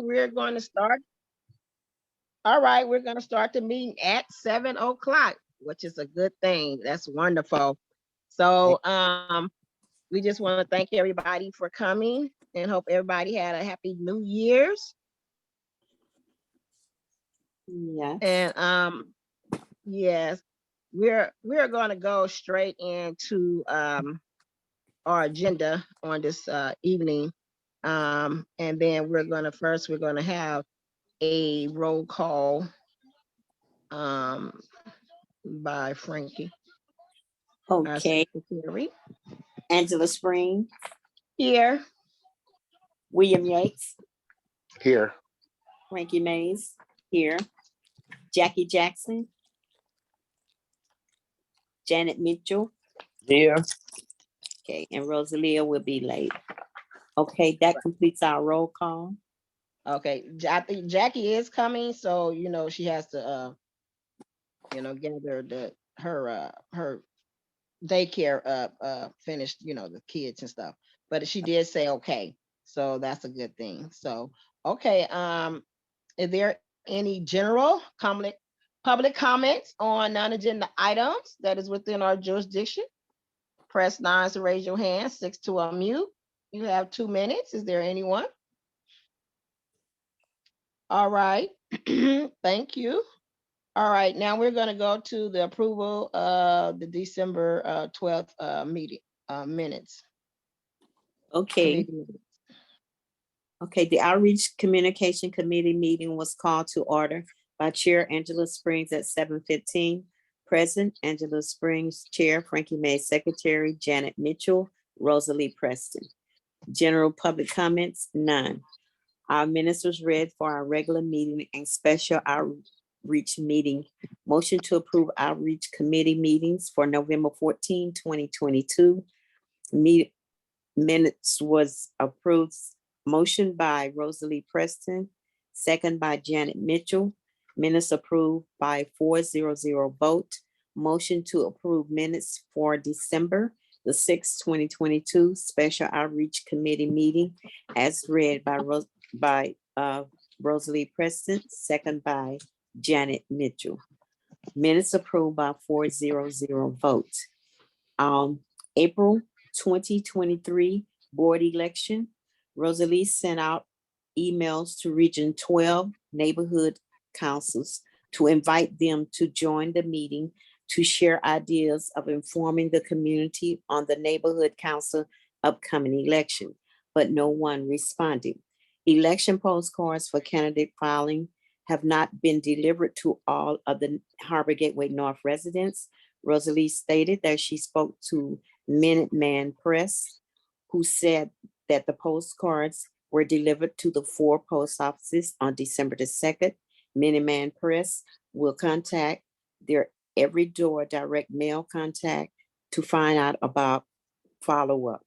we're going to start. All right, we're going to start the meeting at 7 o'clock, which is a good thing. That's wonderful. So, we just want to thank everybody for coming and hope everybody had a happy New Year's. Yes. And yes, we're going to go straight into our agenda on this evening. And then we're going to have a roll call um, by Frankie, our Okay. secretary. Angela Spring, Here, William Yates, Here. Frankie Mays, here. Jackie Jackson, Janet Mitchell. Here. Okay, and Rosalia will be late. Okay, that completes our roll call. okay. I think Jackie is coming, so she has to gather her daycare up, finished, the kids and stuff. But she did say okay, so that's a good thing. So okay, is there any general public comments on non-agenda items that is within our jurisdiction? Press 9 to raise your hand, 6 to unmute. You have 2 minutes. Is there anyone? All right. Thank you. All right. Now we're going to go to the approval of the December 12th meeting minutes. Okay, Committee minutes. okay, the Outreach Communication Committee meeting was called to order by Chair Angela Springs at 7:15. Present, Angela Springs, Chair Frankie May, Secretary Janet Mitchell, Rosalie Preston. General public comments, none. Our minutes was read for our regular meeting and special outreach meeting. Motion to approve outreach committee meetings for November 14, 2022. Minutes was approved. Motion by Rosalie Preston, second by Janet Mitchell. Minutes approved by 400 vote. Motion to approve minutes for December the 6th, 2022 special outreach committee meeting as read by Rosalie Preston, second by Janet Mitchell. Minutes approved by 400 vote. April 2023 board election. Rosalie sent out emails to Region 12 neighborhood councils to invite them to join the meeting to share ideas of informing the community on the neighborhood council upcoming election, but no one responded. Election postcards for candidate filing have not been delivered to all of the Harbor Gateway North residents. Rosalie stated that she spoke to Minuteman Press, who said that the postcards were delivered to the 4 post offices on December the 2nd. Minuteman Press will contact their every door direct mail contact to find out about follow-up.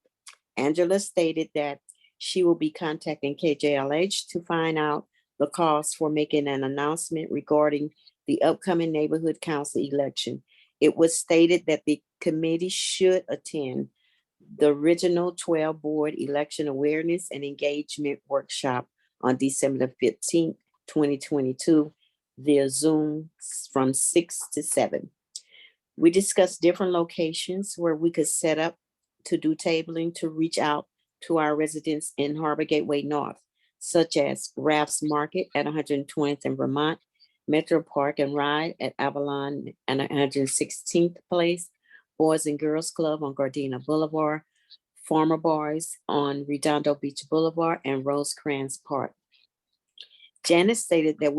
Angela stated that she will be contacting KJLH to find out the cost for making an announcement regarding the upcoming neighborhood council election. It was stated that the committee should attend the original 12 board election awareness and engagement workshop on December the 15th, 2022 via Zoom from 6 to 7. We discussed different locations where we could set up to do tabling to reach out to our residents in Harbor Gateway North, such as Raff's Market at 120th and Vermont, Metro Park and Ride at Avalon and 116th Place, Boys and Girls Club on Gardena Boulevard, Farmer Bars on Redondo Beach Boulevard, and Rosecrans Park. Janice stated that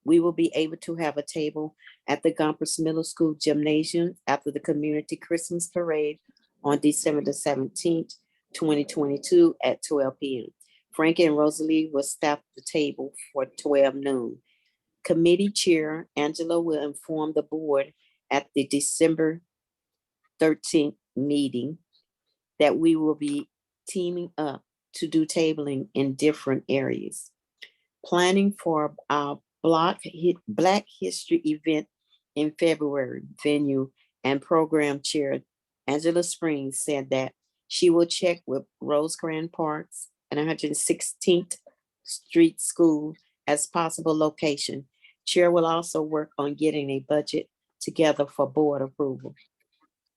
we will be able to have a table at the Gompers Middle School gymnasium after the community Christmas parade on December the 17th, 2022 at 12 p.m. Frankie and Rosalie will staff the table for 12 noon. Committee Chair Angela will inform the board at the December 13th meeting that we will be teaming up to do tabling in different areas. Planning for our Black History event in February, venue and program chair Angela Springs said that she will check with Rosecrans Parks and 116th Street School as possible location. Chair will also work on getting a budget together for board approval.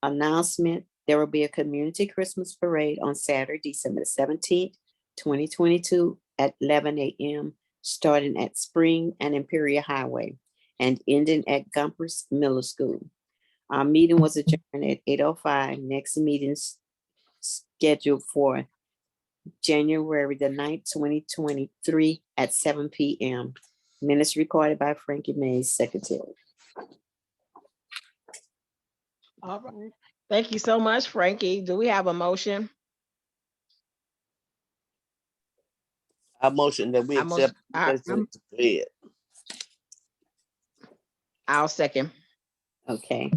Announcement, there will be a community Christmas parade on Saturday, December 17th, 2022 at 11 a.m., starting at Spring and Imperial Highway and ending at Gompers Middle School. Our meeting was adjourned at 8:05. Next meeting's scheduled for January the 9th, 2023 at 7 p.m. Minutes recorded by Frankie Mays, Secretary. All right. Thank you so much, Frankie. Do we have a motion? I motion that we I motion- accept. Go ahead. I'll second. Okay.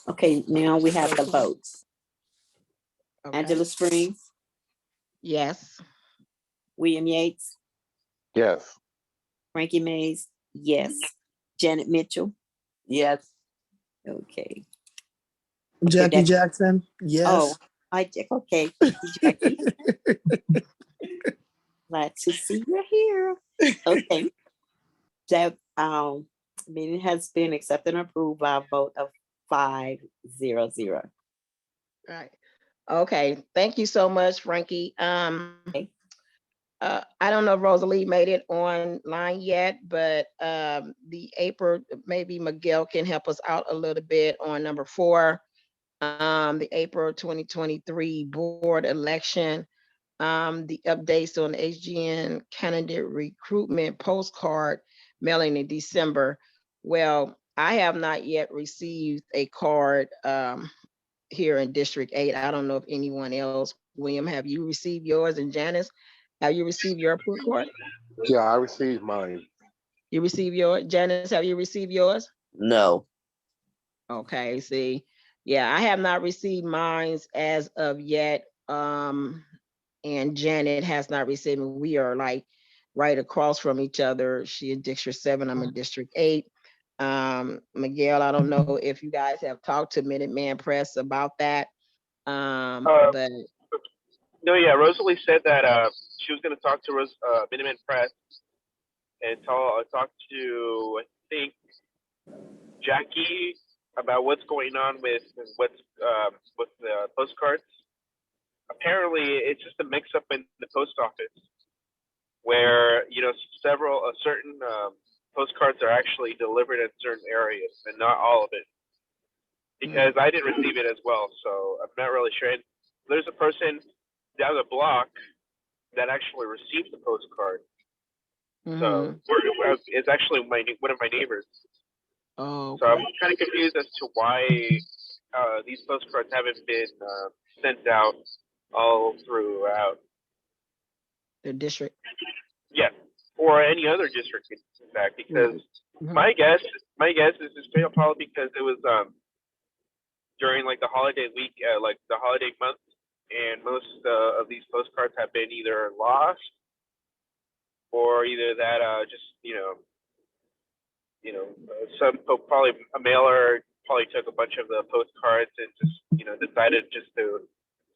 Okay, now we have the votes. Okay. Angela Springs, Yes. William Yates, Yes. Frankie Mays, yes. Janet Mitchell, Yes. okay. Jackie that- Jackson, yes. Oh, okay, Jackie. Glad to see you here. Okay. That meeting has been accepted and approved by a vote of 5-0-0. Right. Okay. Thank you so much, Frankie. Okay. I don't know if Rosalie made it online yet, but the April, maybe Miguel can help us out a little bit on number 4. The April 2023 board election, the updates on HGN candidate recruitment postcard mailing in December. Well, I have not yet received a card here in District 8. I don't know if anyone else. William, have you received yours? And Janice, have you received your report card? Yeah, I received mine. You received yours? Janice, have you received yours? No. Okay, see, yeah, I have not received mines as of yet. And Janet has not received. We are like right across from each other. She in District 7, I'm in District 8. Miguel, I don't know if you guys have talked to Minuteman Press about that. But No, yeah, Rosalie said that she was going to talk to Minuteman Press and talk to, I think, Jackie about what's going on with the postcards. Apparently, it's just a mix-up in the post office, where certain postcards are actually delivered in certain areas, and not all of it. Because I didn't receive it as well, so I'm not really sure. And there's a person down the block that actually received the postcard. So it's actually one of my neighbors. Oh, So I'm kind of confused as to why these postcards haven't been sent out all throughout. the district. Yeah, or any other district, in fact, because my guess is it's probably because it was during like the holiday week, like the holiday month, and most of these postcards have been either lost or either that probably a mailer probably took a bunch of the postcards and just decided just to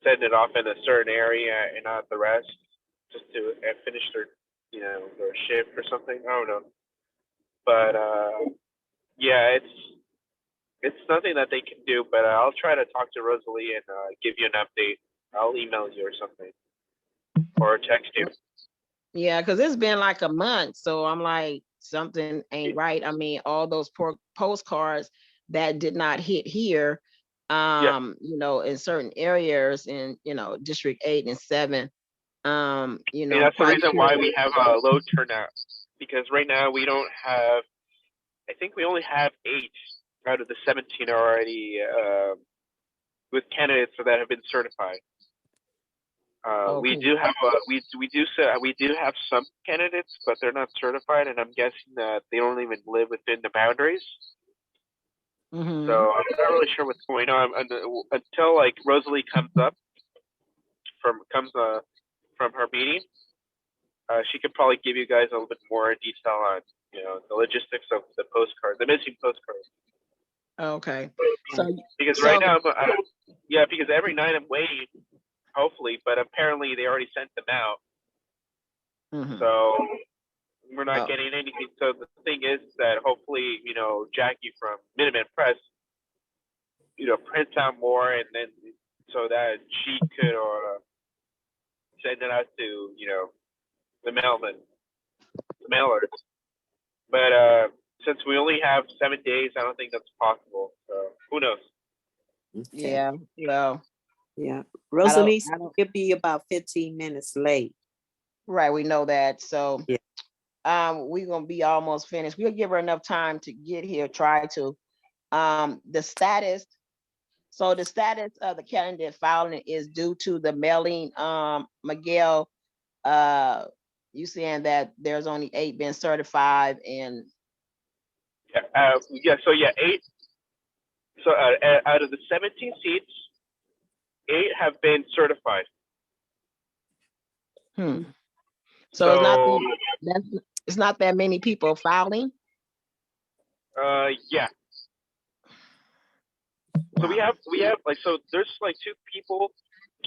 send it off in a certain area and not the rest, just to finish their their shift or something. I don't know, but yeah, it's nothing that they can do. But I'll try to talk to Rosalie and give you an update. I'll email you or something, or text you. Yeah, because it's been like a month, so I'm like, something ain't right. I mean, all those postcards that did not hit here, in certain areas in, District 8 and 7, And that's the reason why we have a low turnout, because right now we don't have. I think we only have 8 out of the 17 already with candidates that have been certified. We do have we do have some candidates, but they're not certified, and I'm guessing that they don't even live within the boundaries. So I'm not really sure what's going on until like Rosalie comes from her meeting. She could probably give you guys a little bit more detail on the logistics of the postcards, the missing postcards. Okay. So because right now, because every night I'm waiting, hopefully, but apparently they already sent them out. Mhm. So we're not Oh. getting anything. So the thing is that hopefully, Jackie from Minuteman Press, prints out more, and then so that she could send it out to, the mailers. But since we only have 7 days, I don't think that's possible. So who knows? Okay. Yeah, well, Yeah. I Rosalie said don't, it'll be about 15 minutes late. right, we know that. So Yeah. we're gonna be almost finished. We'll give her enough time to get here, try to. The status, so the status of the candidate filing is due to the mailing, Miguel, you saying that there's only 8 been certified and, Yeah. So yeah, 8. So out of the 17 seats, 8 have been certified. so it's not, So it's not that many people filing? yeah. So we have like, so there's like 2 people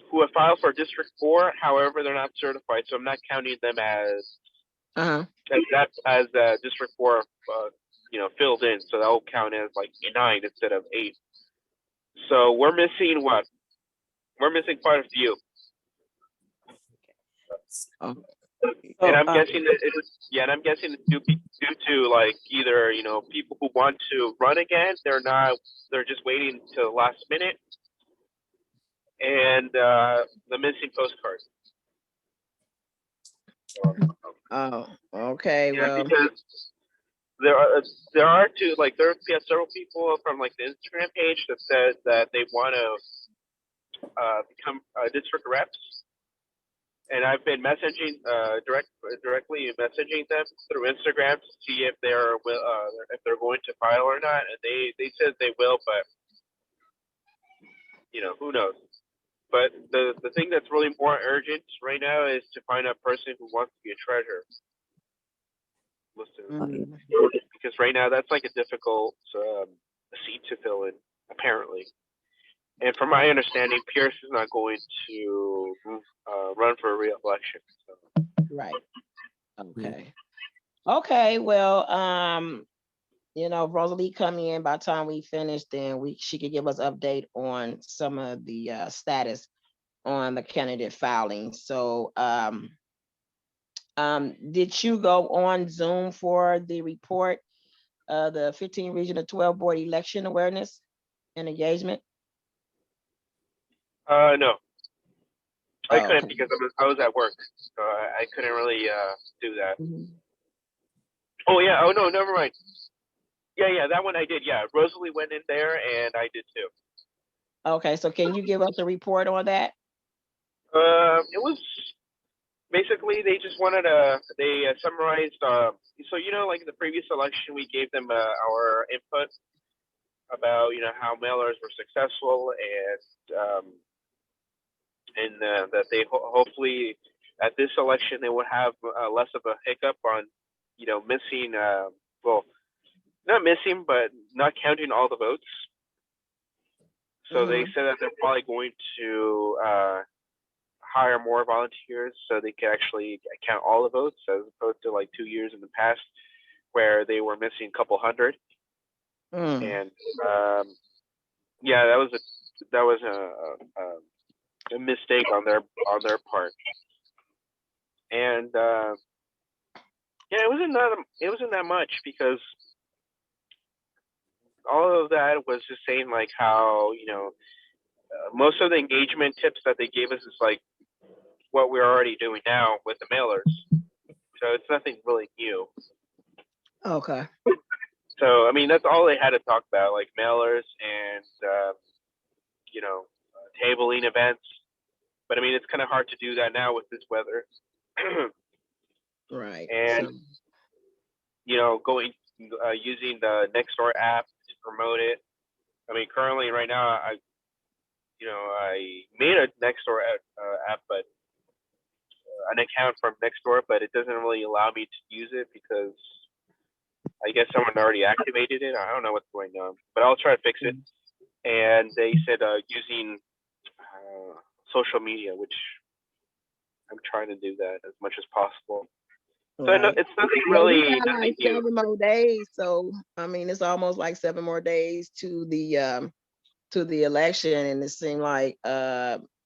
who have filed for District 4. However, they're not certified, so I'm not counting them as Uh-huh. District 4 filled in. So that will count as like 9 instead of 8. So we're missing what? We're missing quite a few. Oh, And I'm So, guessing that it's due to like either, people who want to run again, they're just waiting to the last minute, and the missing postcards. oh, okay, Yeah, well, because there are two, like, there are several people from like the Instagram page that says that they want to become district reps, and I've been messaging directly messaging them through Instagram to see if if they're going to file or not, and they said they will, but who knows. But the thing that's really more urgent right now is to find a person who wants to be a treasurer. mm, Because right now that's like a difficult seat to fill in, apparently. And from my understanding, Pierce is not going to run for a re-election. So. right, okay. Okay, well, if Rosalie come in by the time we finish, then she could give us update on some of the status on the candidate filing. So did you go on Zoom for the report, the 15 Region of 12 Board election awareness and engagement? No, I Oh, couldn't okay. because I was at work, so I couldn't really do that. Mhm. Oh yeah. Oh no, never mind. Yeah, that one I did. Yeah, Rosalie went in there, and I did too. Okay, so can you give us a report on that? It was basically they just wanted they summarized. So like the previous election, we gave them our input about how mailers were successful, and that they hopefully at this election they would have less of a hiccup on missing well, not missing, but not counting all the votes. So they said that they're probably going to hire more volunteers so they can actually count all the votes, as opposed to like 2 years in the past where they were missing a couple hundred. And yeah, that was a mistake on their part. And yeah, it wasn't that much, because all of that was just saying like how most of the engagement tips that they gave us is like what we're already doing now with the mailers. So it's nothing really new. Okay. So I mean, that's all they had to talk about, like mailers and tabling events. But I mean, it's kind of hard to do that now with this weather. Right. And going using the Nextdoor app to promote it. I mean, currently right now, I made a Nextdoor app, but an account from Nextdoor, but it doesn't really allow me to use it because I guess someone already activated it. I don't know what's going on, but I'll try to fix it. And they said using social media, which I'm trying to do that as much as possible. So Right. it's nothing Well, we really, got nothing like new. 7 more days, so I mean, it's almost like 7 more days to the election, and it seemed like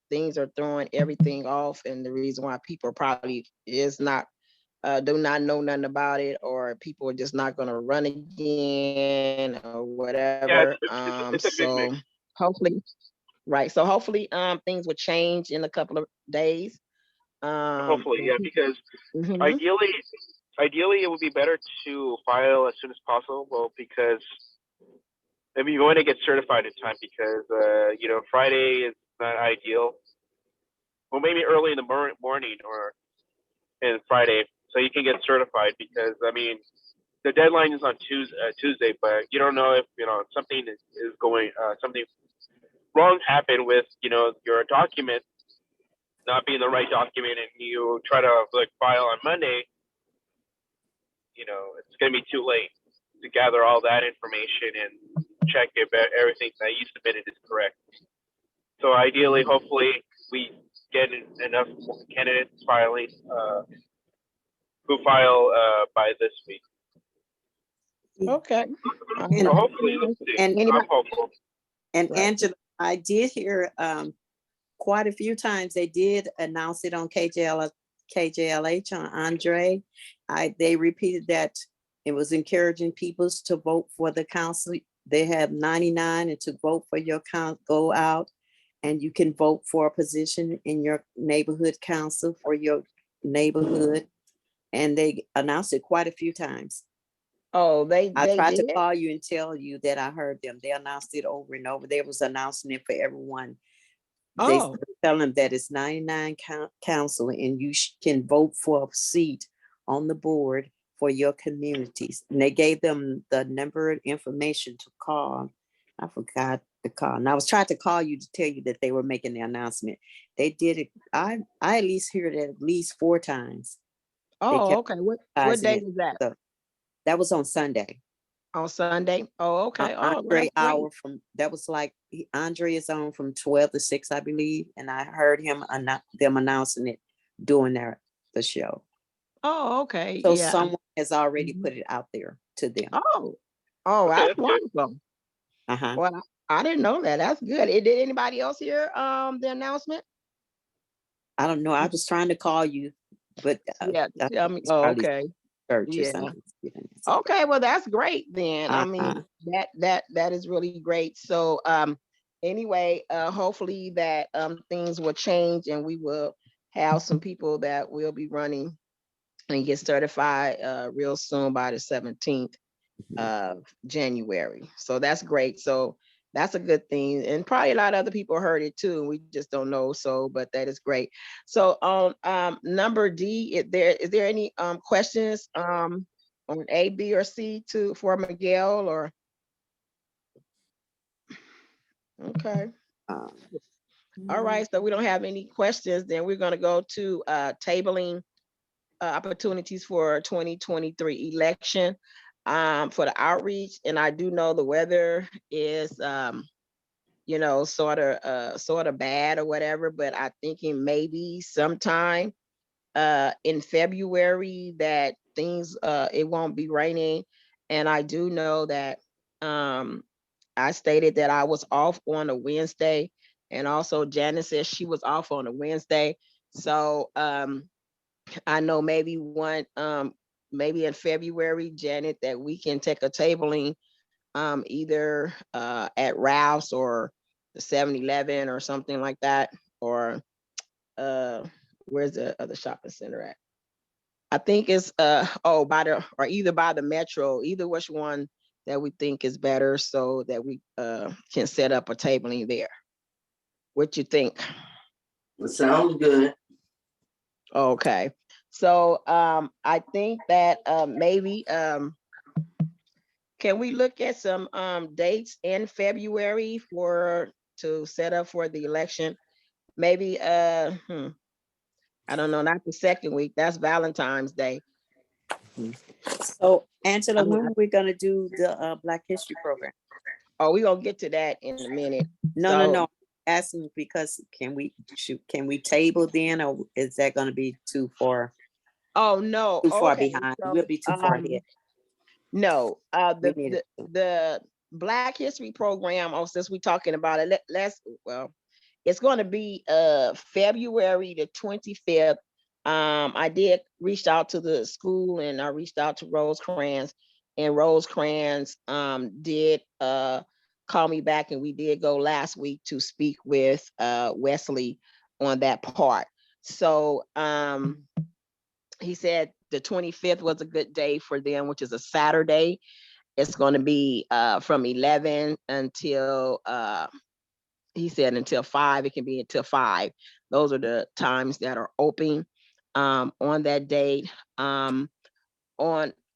things are throwing everything off, and the reason why people probably is not do not know nothing about it, or people are just not gonna run again or Yeah, whatever. it's a big So mix. hopefully, right. So hopefully things will change in a couple of days. Hopefully, And yeah, people, because mhm. ideally it would be better to file as soon as possible because I mean you want to get certified in time because Friday is not ideal. Well, maybe early in the morning or in Friday, so you can get certified because I mean the deadline is on Tuesday, but you don't know if something is going something wrong happened with your document not being the right document, and you try to like file on Monday. It's gonna be too late to gather all that information and check if everything that you submitted is correct. So ideally, hopefully, we get enough candidates filing who file by this week. Okay. And- So hopefully, let's see. and- I'm hopeful. And Right. Angela, I did hear quite a few times they did announce it on KJLH on Andre. They repeated that it was encouraging people to vote for the council. They have 99 and to vote for your go out and you can vote for a position in your neighborhood council for your neighborhood. And they announced it quite a few times. Oh, I they tried to did. call you and tell you that I heard them. They announced it over and over. They was announcing it for everyone. They Oh, tell them that it's 99 council and you can vote for a seat on the board for your communities. And they gave them the number of information to call. I forgot the call. And I was trying to call you to tell you that they were making the announcement. They did it. I at least heard it at least 4 times. oh, kept okay. What advertising day it. was that? So that was on Sunday. On Sunday? Oh, okay. Oh, well, Andre that's great. hour from that was like Andre is on from 12 to 6, I believe. And I heard him them announcing it during the show. Oh, okay. So Yeah. someone has already Mhm. put it out there to them. Oh, Okay, that's that's good. wonderful. Uh-huh. Well, I didn't know that. That's good. Did anybody else hear the announcement? I don't know. I was trying to call you, but Yeah, I tell think me. it's Oh, probably okay. church or Yeah. something. Okay, well, that's great then. I mean, Uh-huh. that is really great. So anyway, hopefully that things will change and we will have some people that will be running and get certified real soon by the 17th of January. So that's great. So that's a good thing. And probably a lot of other people heard it too. We just don't know. So, but that is great. So on number D, is there any questions on A, B, or C for Miguel or okay. Um, All right. So we don't have any questions. Then we're gonna go to tabling opportunities for 2023 election for the outreach. And I do know the weather is sort of bad or whatever, but I thinking maybe sometime in February that things it won't be raining. And I do know that I stated that I was off on a Wednesday, and also Janice said she was off on a Wednesday. So I know maybe in February, Janet, that we can take a tabling either at Ralph's or the 7-Eleven or something like that, or where's the other shopping center at? I think it's either by the Metro, either which one that we think is better, so that we can set up a tabling there. What you think? It sounds good. Okay. So I think that maybe can we look at some dates in February to set up for the election? Maybe I don't know, not the second week. That's Valentine's Day. So Angela, I mean, when are we gonna do the Black History program? Oh, we're gonna get to that in a minute. No. Asking because can we table then, or is that gonna be too far? Oh, no. Too far Okay. behind. So, We'll be too far ahead. no, We need it. the Black History Program, oh, since we're talking about it, well, it's going to be February the 25th. I did reach out to the school and I reached out to Rosecrans, and Rosecrans did call me back, and we did go last week to speak with Wesley on that part. So he said the 25th was a good day for them, which is a Saturday. It's going to be from 11 until he said until 5. It can be until 5. Those are the times that are open on that date. On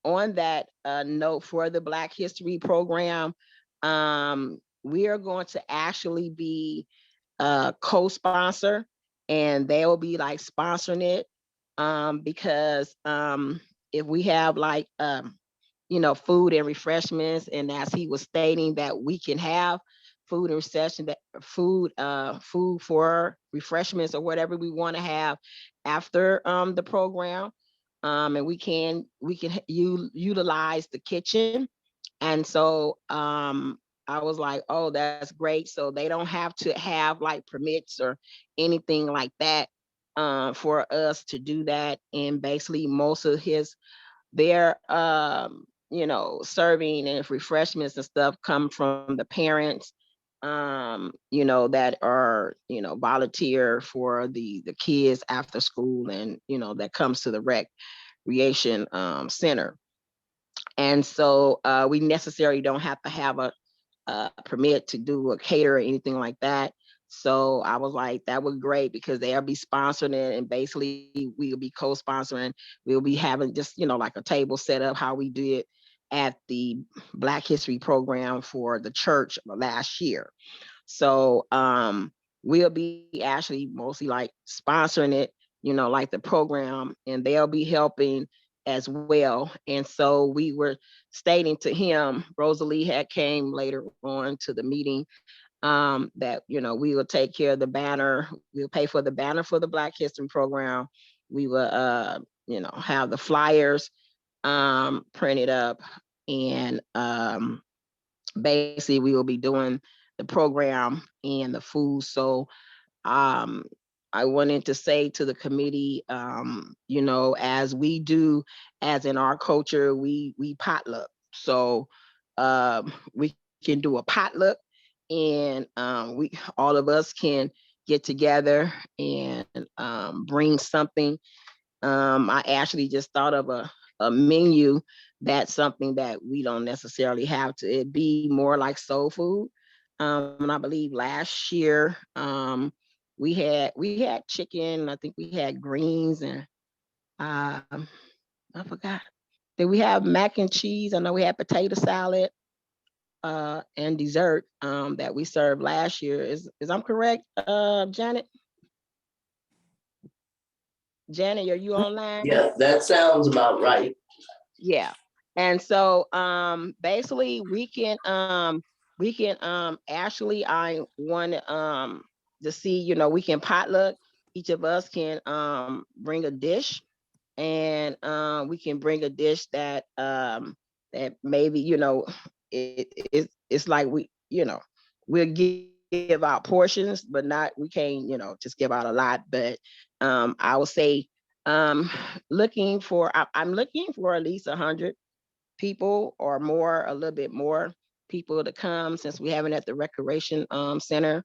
that note, for the Black History Program, we are going to actually be co-sponsor, and they will be like sponsoring it, because if we have like food and refreshments, and as he was stating that we can have food and recession, that food for refreshments or whatever we want to have after the program, and we can utilize the kitchen. And so I was like, oh, that's great. So they don't have to have like permits or anything like that for us to do that. And basically most of their serving and refreshments and stuff come from the parents, that are, volunteer for the kids after school, and that comes to the recreation center. And so we necessarily don't have to have a permit to do a cater or anything like that. So I was like, that was great, because they'll be sponsoring it, and basically we'll be co-sponsoring. We'll be having just, like a table set up how we did at the Black History Program for the church last year. So we'll be actually mostly like sponsoring it, like the program, and they'll be helping as well. And so we were stating to him, Rosalie had came later on to the meeting, that, we will take care of the banner. We'll pay for the banner for the Black History Program. We will, have the flyers printed up, and basically we will be doing the program and the food. So um, I wanted to say to the committee, as we do, as in our culture, we potluck. So we can do a potluck, and we all of us can get together and bring something. I actually just thought of a menu. That's something that we don't necessarily have to it be more like soul food. And I believe last year we had chicken. I think we had greens, and I forgot. Did we have mac and cheese? I know we had potato salad and dessert that we served last year. Is I'm correct, Janet? Janet, are you online? Yeah, that sounds about right. Yeah. And so basically we can actually I want to see, we can potluck. Each of us can bring a dish, and we can bring a dish that maybe, it's like we'll give out portions, but not we can't, just give out a lot. But I would say I'm looking for at least 100 people or more, a little bit more people to come, since we have it at the recreation center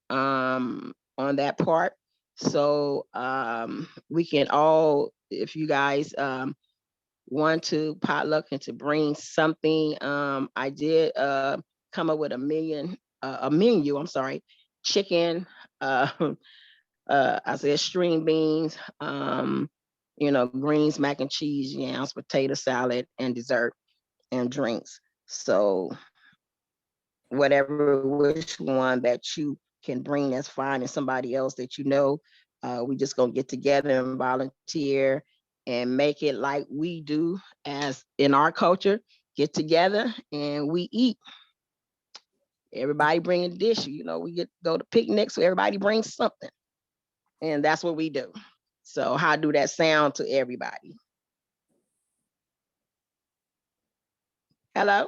on that part. So we can all, if you guys want to potluck and to bring something, I did come up with a menu, I'm sorry, chicken, I said string beans, greens, mac and cheese, yams, potato salad, and dessert and drinks. So whatever, which one that you can bring, that's fine. And somebody else that we just gonna get together and volunteer and make it like we do as in our culture, get together and we eat. Everybody bring a dish, we get go to picnics, so everybody brings something. And that's what we do. So how do that sound to everybody? Hello?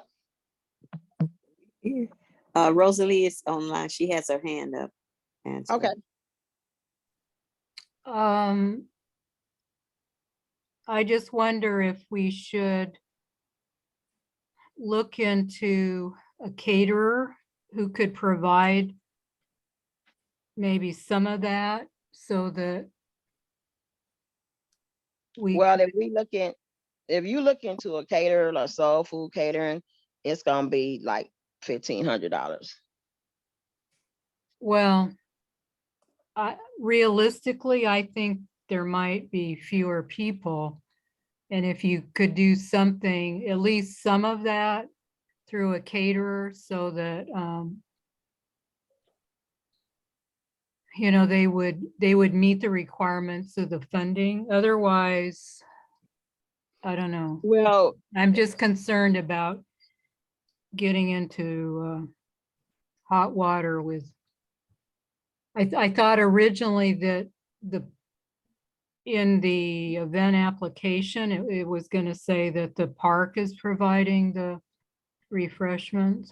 Rosalie is online. She has her hand up. Angela. Okay. I just wonder if we should look into a caterer who could provide maybe some of that so that we, Well, could- if you look into a caterer or soul food catering, it's gonna be like $1,500. well, realistically, I think there might be fewer people. And if you could do something, at least some of that through a caterer so that, you know, they would meet the requirements of the funding. Otherwise, I don't know. Well, I'm just concerned about getting into hot water with, I thought originally that in the event application, it was going to say that the park is providing the refreshments.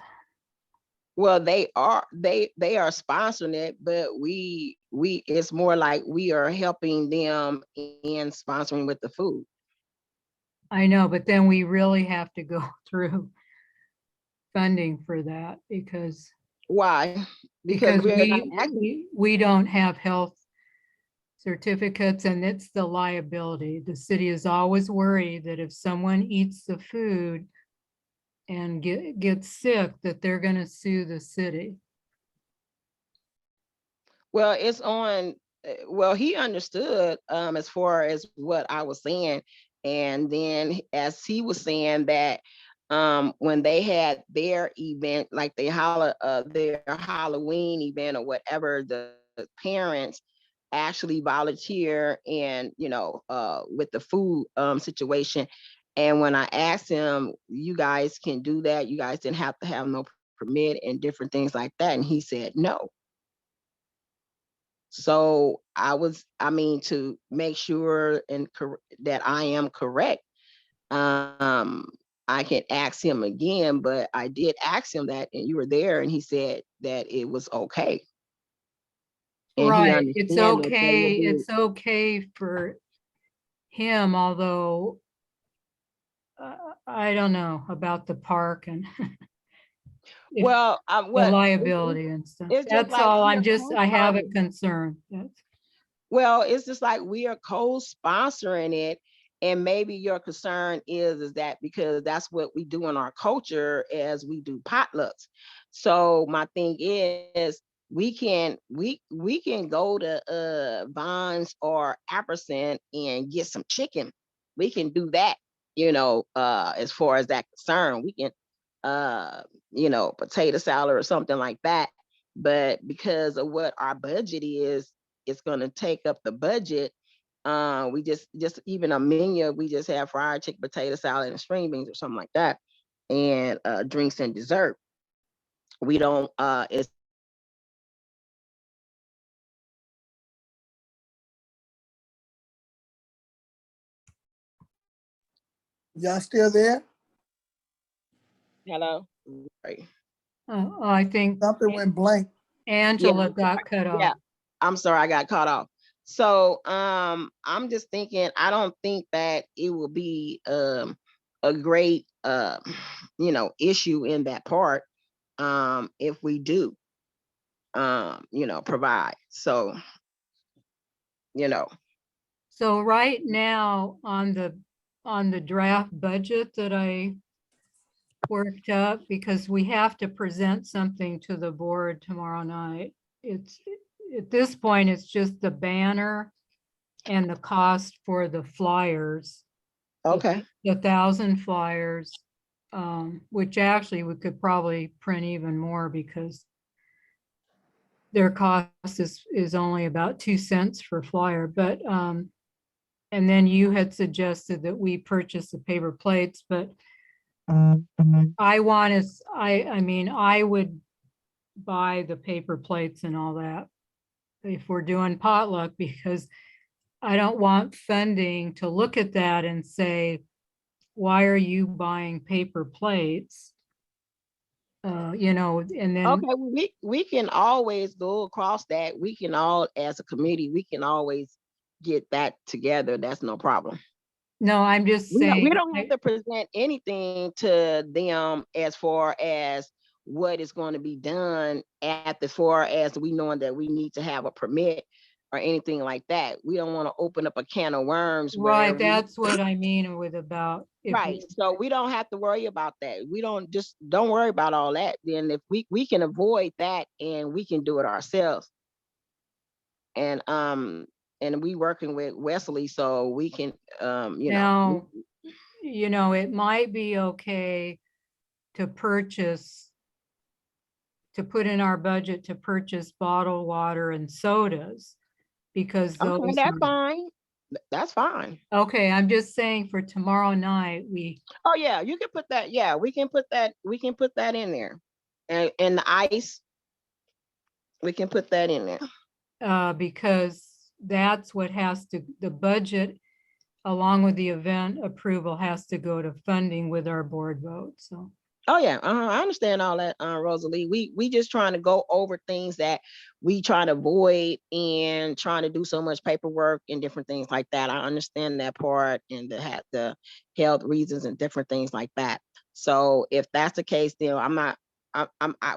well, they are sponsoring it, but it's more like we are helping them in sponsoring with the food. I know, but then we really have to go through funding for that because Why? because we're not acting. we don't have health certificates, and it's the liability. The city is always worried that if someone eats the food and gets sick, that they're going to sue the city. Well, it's on, well, he understood as far as what I was saying. And then as he was saying that when they had their event, like their Halloween event or whatever, the parents actually volunteer and, you know, with the food situation. And when I asked him, you guys can do that, you guys didn't have to have no permit and different things like that. And he said, no. So I mean, to make sure that I am correct, I can ask him again, but I did ask him that, and you were there, and he said that it was okay. And he Right, it's understand that they okay, will be- it's okay for him, although I don't know about the park and if Well, the liability and stuff. it's just That's like all, we are I have a co-sponsoring. concern. Well, it's just like we are co-sponsoring it. And maybe your concern is that because that's what we do in our culture as we do potlucks. So my thing is we can go to Vons or Apperson and get some chicken. We can do that, you know, as far as that concern. We can you know, potato salad or something like that. But because of what our budget is, it's going to take up the budget. We just even a menu, we just have fried chicken, potato salad, and string beans or something like that, and drinks and dessert. We don't it's Y'all still there? hello. Right. I think Something went blank. Angela got cut off. Yeah, I'm sorry, I got caught off. So I'm just thinking, I don't think that it will be a great you know, issue in that part if we do you know, provide. So, you know. So right now on the draft budget that I worked up, because we have to present something to the board tomorrow night. It's at this point, it's just the banner and the cost for the flyers. Okay. The 1,000 flyers, which actually we could probably print even more because their cost is only about 2 cents per flyer. But and then you had suggested that we purchase the paper plates, but I mean, I would buy the paper plates and all that if we're doing potluck, because I don't want funding to look at that and say, why are you buying paper plates? You know, and then, Okay, well, we can always go across that. We can all, as a committee, we can always get that together. That's no problem. no, I'm just We saying, don't have to present anything to them as far as what is going to be done at the far as we knowing that we need to have a permit or anything like that. We don't want to open up a can of worms where right, that's what I mean with about. if right. we- So we don't have to worry about that. We don't worry about all that. Then if we can avoid that and we can do it ourselves. And we working with Wesley, so we can Now, you know, it might be okay to purchase, to put in our budget to purchase bottled water and sodas, because okay, those that's are, fine. That's fine. okay, I'm just saying for tomorrow night, Oh yeah, you can put that. Yeah, we can put that. We can put that in there, and the ice. We can put that in there. because that's what has to, the budget along with the event approval has to go to funding with our board vote, so. Oh yeah, I understand all that, Rosalie. We just trying to go over things that we try to avoid and trying to do so much paperwork and different things like that. I understand that part and the health reasons and different things like that. So if that's the case, then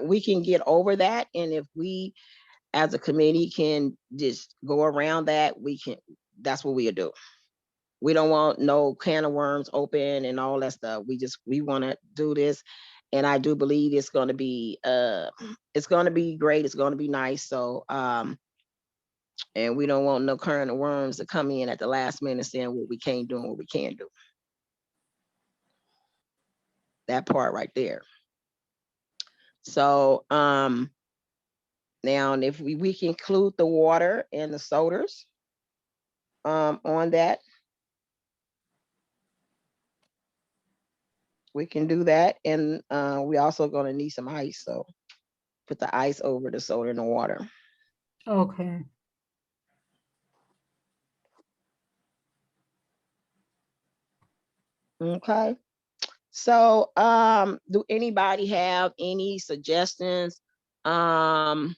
we can get over that. And if we as a committee can just go around that, that's what we'll do. We don't want no can of worms open and all that stuff. We want to do this. And I do believe it's going to be great. It's going to be nice. So, and we don't want no can of worms to come in at the last minute saying what we can't do and what we can't do. That part right there. So, now if we can include the water and the sodas, on that. We can do that. And we also gonna need some ice. So put the ice over the soda and the water. Okay, Okay. So do anybody have any suggestions? Any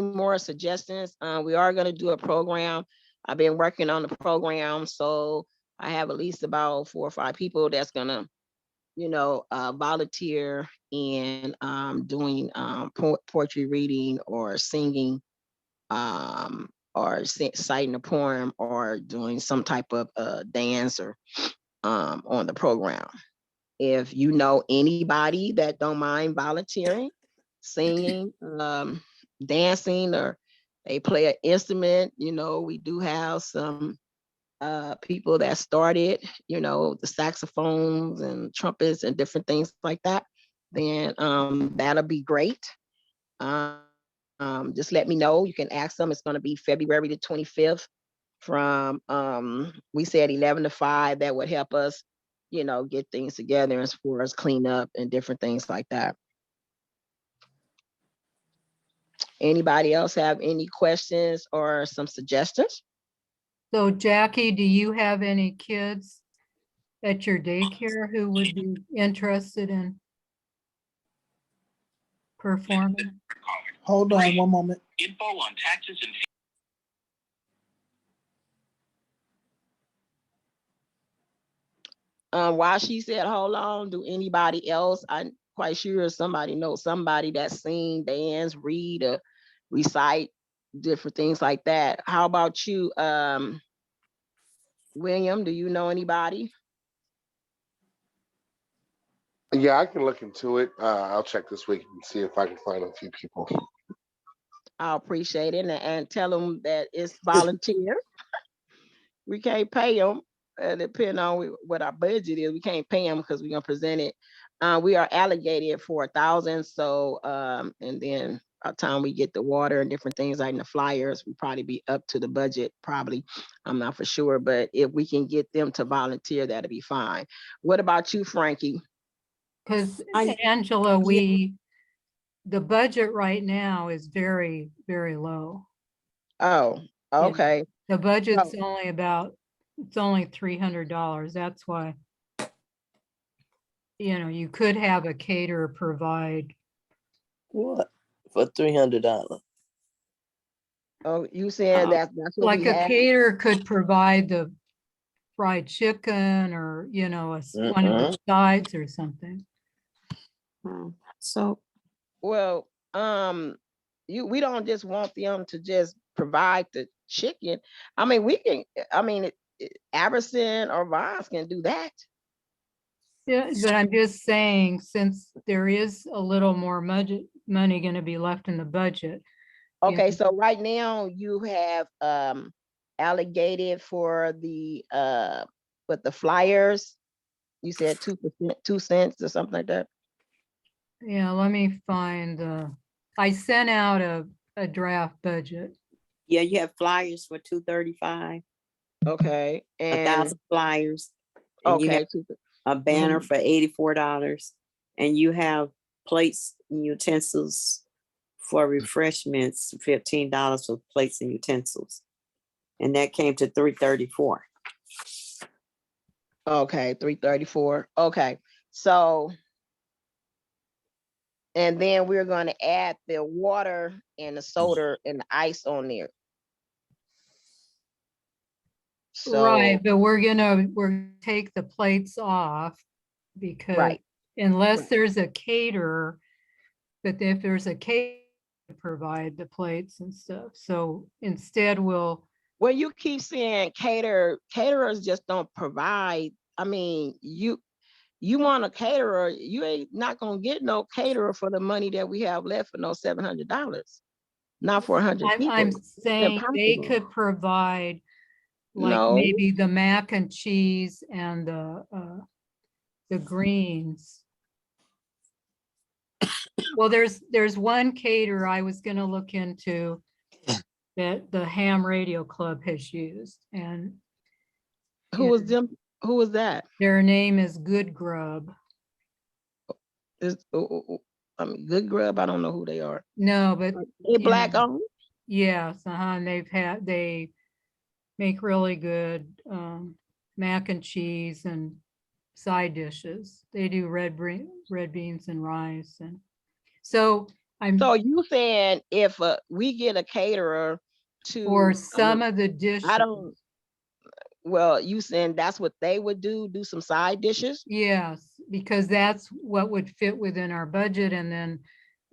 more suggestions? We are gonna do a program. I've been working on the program, so I have at least about 4 or 5 people that's gonna volunteer in doing poetry reading or singing, or citing a poem or doing some type of dance or on the program. If you know anybody that don't mind volunteering, singing, dancing, or they play an instrument, we do have some people that started, the saxophones and trumpets and different things like that, then that'll be great. Just let me know. You can ask them. It's going to be February the 25th from, we said 11 to 5. That would help us, get things together as far as clean up and different things like that. Anybody else have any questions or some suggestions? so Jackie, do you have any kids at your daycare who would be interested in performing? Hold on one moment. Info on taxes and While she said, hold on, do anybody else? I'm quite sure somebody knows somebody that sing, dance, read, or recite different things like that. How about you, William? Do you know anybody? Yeah, I can look into it. I'll check this week and see if I can find a few people. I appreciate it, and tell them that it's volunteer. We can't pay them, depending on what our budget is. We can't pay them because we're gonna present it. We are allocated for 1,000. So, and then by the time we get the water and different things like the flyers, we probably be up to the budget. Probably, I'm not for sure, but if we can get them to volunteer, that'll be fine. What about you, Frankie? Because I- Angela, the budget right now is very, very low. Oh, okay. The budget's only about, it's only $300. That's why. You know, you could have a caterer provide, What? For $300. Oh, you saying that's what like we a have? caterer could provide the fried chicken or, you know, one of the sides or something. So, Well, we don't just want them to just provide the chicken. I mean, we can, I mean, Aberson or Vons can do that. Yeah, but I'm just saying, since there is a little more money gonna be left in the budget. you Okay, know, so right now you have allocated for the with the flyers. You said 2%, 2 cents or something like that. Yeah, let me find, I sent out a draft budget. yeah, you have flyers for 235, Okay, and 1,000 flyers. And you have okay, a banner for $84. And you have plates and utensils for refreshments, $15 for plates and utensils. And that came to 334. okay, 334. Okay, so and then we're going to add the water and the soda and the ice on there. So Right, but we're gonna take the plates off because right. unless Right. there's a caterer, but if there's a caterer to provide the plates and stuff, so instead we'll, Well, you keep saying caterers just don't provide. I mean, you want a caterer, you ain't not gonna get no caterer for the money that we have left for no $700. Not for 100 people. I'm It's saying they impossible. could provide like No, maybe the mac and cheese and the greens. Well, there's one caterer I was gonna look into that the Ham Radio Club has used, and who was them? Who was that? their name is Good Grub. Is I mean, Good Grub. I don't know who they are. No, but They black owned. yes, and they make really good mac and cheese and side dishes. They do red beans and rice, and so I'm So you saying if we get a caterer to for some of the dishes. I don't. Well, you saying that's what they would do some side dishes? Yes, because that's what would fit within our budget, and then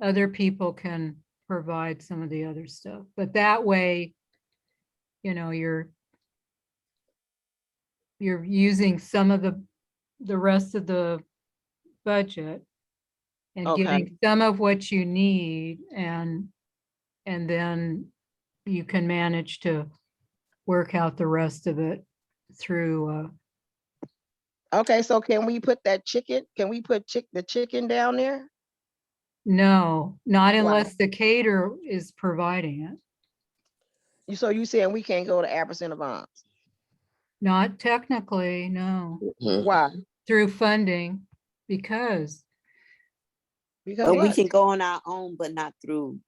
other people can provide some of the other stuff. But that way, you know, you're using some of the rest of the budget and Okay. getting some of what you need, and then you can manage to work out the rest of it through Okay, so can we put that chicken? Can we put the chicken down there? no, not Why? unless the caterer is providing it. So you saying we can't go to Aberson or Vons? Not technically, no, Why? through funding, because, Because But we what? can go on our own, but not through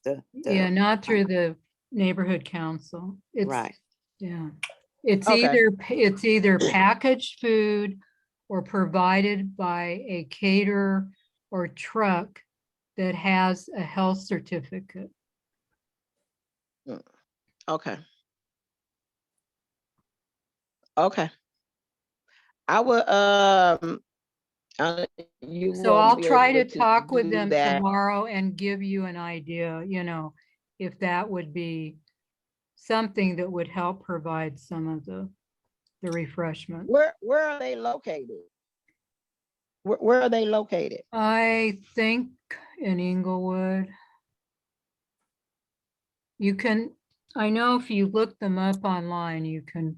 the yeah, not through the neighborhood council. It's, right. yeah. It's Okay. either packaged food or provided by a caterer or truck that has a health certificate. Okay. Okay. I would you So won't I'll be try able to talk with do them that. tomorrow and give you an idea, you know, if that would be something that would help provide some of the refreshment. Where are they located? Where are they located? I think in Inglewood. You can, I know if you look them up online, you can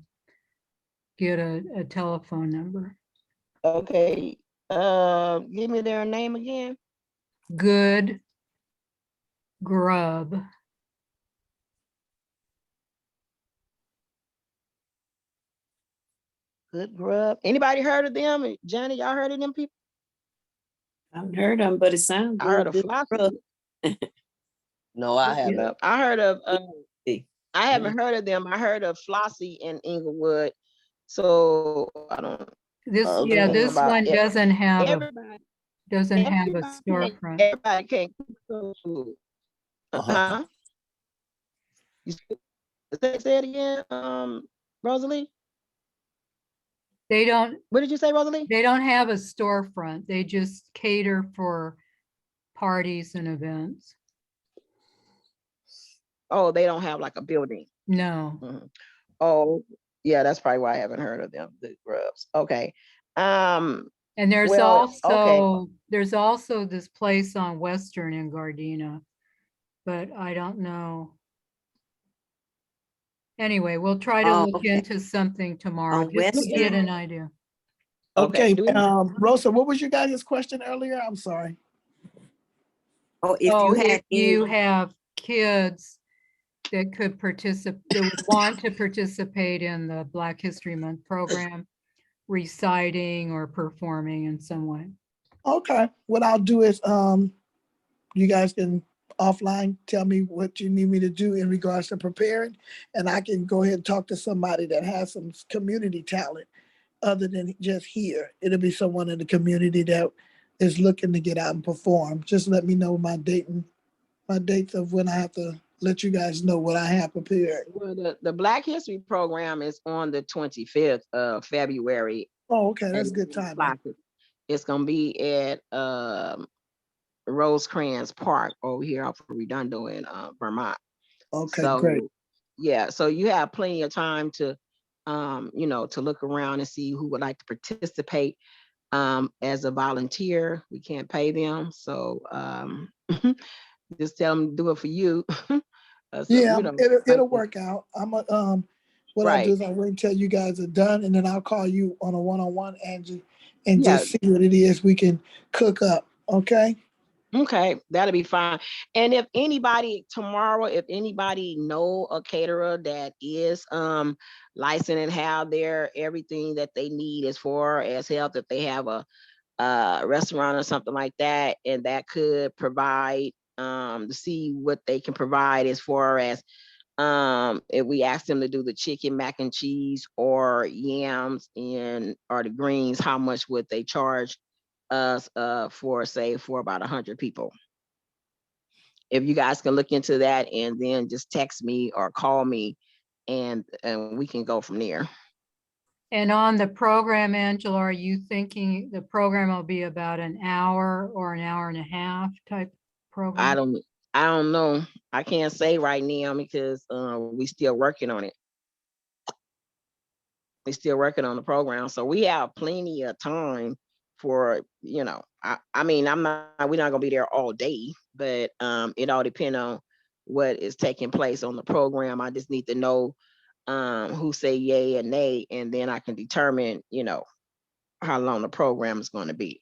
get a telephone number. Okay. Give me their name again. Good Grub. Good Grub. Anybody heard of them? Johnny, y'all heard of them people? I haven't heard them, but it sounds I heard good. of Good Flossie. grub. No, I haven't. I heard of I haven't heard of them. I heard of Flossie in Inglewood. So I don't This, Oh, yeah, okay. this about one it. doesn't have a, Everybody, doesn't have a everybody, storefront. everybody can't cook soul food. Uh-huh. Huh? You say it again, Rosalie? They don't, What did you say, Rosalie? they don't have a storefront. They just cater for parties and events. Oh, they don't have like a building. No. Mhm. Oh, yeah, that's probably why I haven't heard of them, the Grubs. Okay. Um, And there's well, okay. also this place on Western in Gardena, but I don't know. Anyway, we'll try to Oh, look okay. into something tomorrow, On just to get Western? an idea. Okay, Okay, do we- Rosa, what was your guys' question earlier? I'm sorry. Or if Oh, you had if you any, have kids that could participate, that would want to participate in the Black History Month program, reciting or performing in some way. Okay, what I'll do is, you guys can offline tell me what you need me to do in regards to preparing, and I can go ahead and talk to somebody that has some community talent other than just here. It'll be someone in the community that is looking to get out and perform. Just let me know my dates of when I have to let you guys know what I have prepared. Well, the Black History program is on the 25th of February. Oh, okay, that's and good timing. It's gonna be at Rosecrans Park over here off of Redondo in Vermont. Okay, So great. yeah, so you have plenty of time to to look around and see who would like to participate as a volunteer. We can't pay them, so just tell them to do it for you. So, Yeah, it'll like, work out. What I'll do right. is I'll wait until you guys are done, and then I'll call you on a one-on-one, Angie, and Yeah, just see what it is we can cook up. Okay. okay, that'll be fine. And if anybody tomorrow, if anybody know a caterer that is licensed and have their everything that they need as far as help, if they have a restaurant or something like that, and that could provide to see what they can provide as far as if we ask them to do the chicken mac and cheese or yams and or the greens, how much would they charge us for say for about 100 people? If you guys can look into that and then just text me or call me and we can go from there. And on the program, Angela, are you thinking the program will be about an hour or an hour and a half type I program? don't I don't know. I can't say right now because we still working on it. We're still working on the program. So we have plenty of time for, I mean, we're not gonna be there all day, but it all depends on what is taking place on the program. I just need to know who say yay and nay, and then I can determine, how long the program is going to be.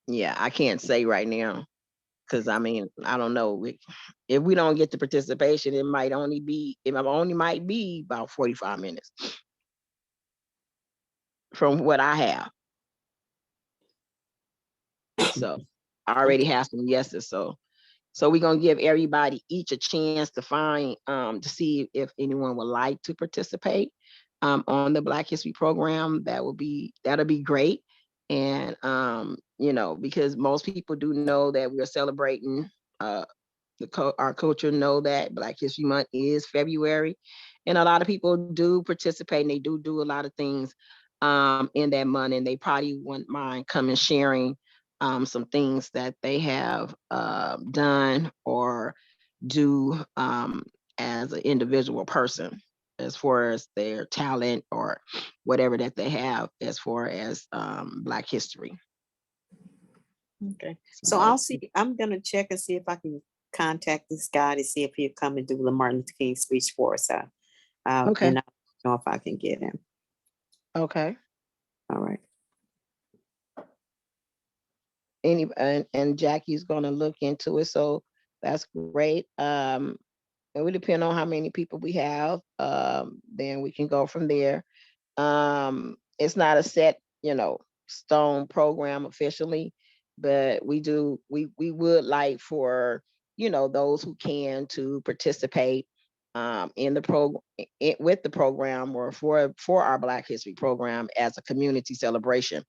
Yeah, I can't say right now because I mean, I don't know. If we don't get the participation, it only might be about 45 minutes from what I have. So I already have some yeses. So we're gonna give everybody each a chance to find to see if anyone would like to participate on the Black History program. That'll be great. And because most people do know that we're celebrating our culture, know that Black History Month is February, and a lot of people do participate and they do a lot of things in that month, and they probably wouldn't mind coming sharing some things that they have done or do as an individual person as far as their talent or whatever that they have as far as Black history. okay. So I'll see, I'm gonna check and see if I can contact this guy to see if he'll come and do the Martin Luther King speech for us. Okay. And I'll know if I can get him. Okay. All right. And Jackie's gonna look into it, so that's great. It would depend on how many people we have. Then we can go from there. It's not a set, stone program officially, but we would like for you know, those who can to participate in the program, with the program, or for our Black History program as a community celebration.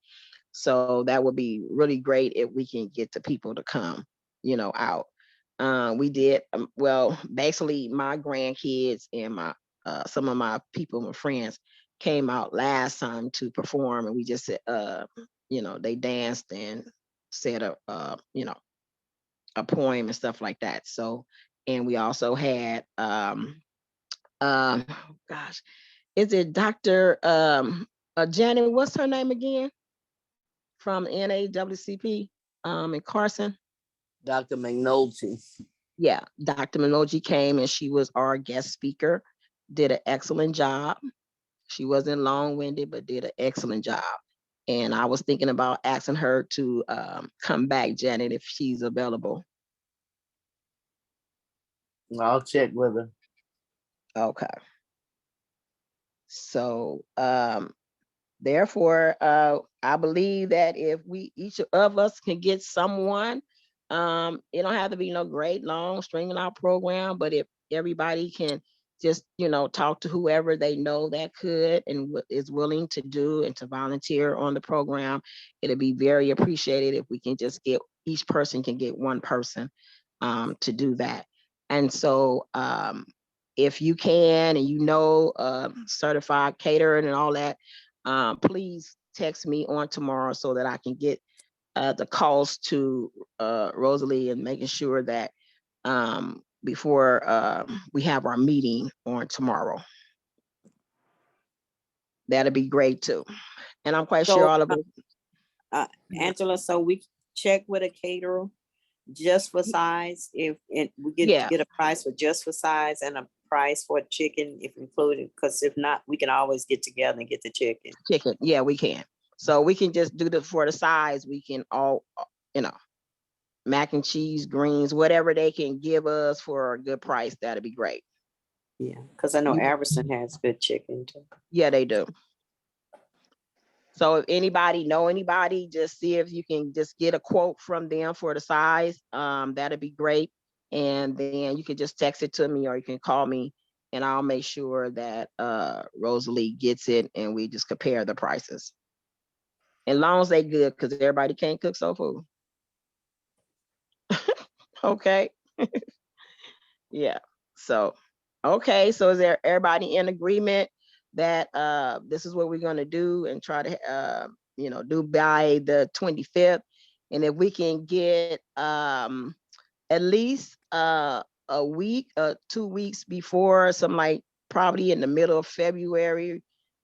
So that would be really great if we can get the people to come, you know, out. We did, well, basically my grandkids and my some of my people, my friends, came out last time to perform, and we just said, you know, they danced and said you know, a poem and stuff like that. So, and we also had gosh, is it Dr. Janet, what's her name again? From NAWCP in Carson. Dr. McNulty. Yeah, Dr. Minoji came and she was our guest speaker, did an excellent job. She wasn't long-winded, but did an excellent job. And I was thinking about asking her to come back, Janet, if she's available. I'll check with her. Okay. So therefore, I believe that if we, each of us can get someone, it don't have to be no great long stringing out program, but if everybody can just, you know, talk to whoever they know that could and is willing to do and to volunteer on the program, it'll be very appreciated if we can just get, each person can get one person to do that. And so if you can, and you know, certified catering and all that, please text me on tomorrow so that I can get the calls to Rosalie and making sure that before we have our meeting on tomorrow. That'd be great too. And I'm quite sure So, all of us. Angela, so we check with a caterer just for size, if we Yeah. get a price for just for size and a price for chicken if included, because if not, we can always get together and get the chicken. Chicken, yeah, we can. So we can just do the, for the size, we can all, you know, mac and cheese, greens, whatever they can give us for a good price, that'd be great. Yeah, because I know You- Everson has good chicken too. Yeah, they do. So if anybody know anybody, just see if you can just get a quote from them for the size. That'd be great. And then you can just text it to me or you can call me and I'll make sure that Rosalie gets it and we just compare the prices. As long as they good, because everybody can't cook soul food. Okay. Yeah. So, okay. So is there everybody in agreement that this is what we're gonna do and try to you know, do by the 25th? And if we can get at least a week, 2 weeks before, some like probably in the middle of February,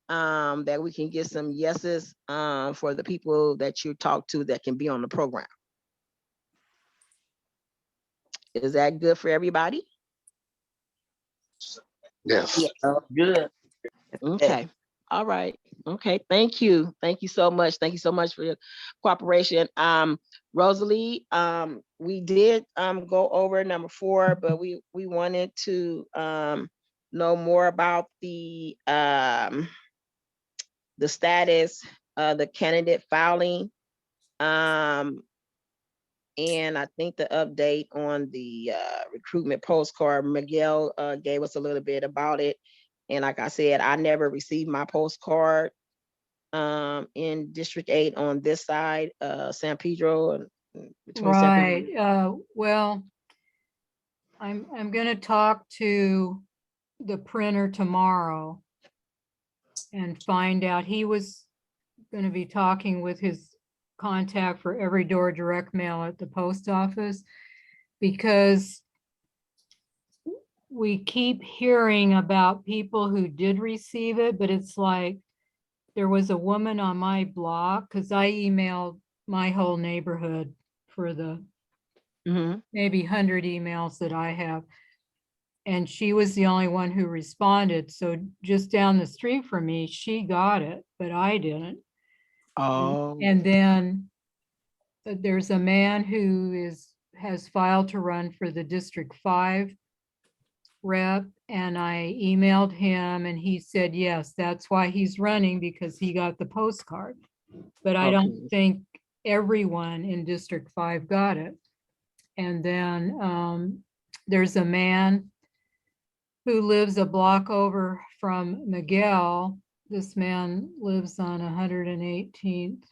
that we can get some yeses for the people that you talk to that can be on the program. Is that good for everybody? Yes. Good. Okay. All right. Okay. Thank you. Thank you so much. Thank you so much for your cooperation. Rosalie, we did go over number 4, but we wanted to know more about the status of the candidate filing. And I think the update on the recruitment postcard, Miguel gave us a little bit about it. And like I said, I never received my postcard in District 8 on this side, San Pedro. And between San Pedro. Right, well, I'm gonna talk to the printer tomorrow and find out. He was gonna be talking with his contact for Every Door direct mail at the post office, because we keep hearing about people who did receive it, but it's like, there was a woman on my block, because I emailed my whole neighborhood for the Mhm. maybe 100 emails that I have. And she was the only one who responded. So just down the street from me, she got it, but I didn't. Oh. And then there's a man who has filed to run for the District 5 rep, and I emailed him and he said, yes, that's why he's running, because he got the postcard. But I don't Okay. think everyone in District 5 got it. And then there's a man who lives a block over from Miguel. This man lives on 118th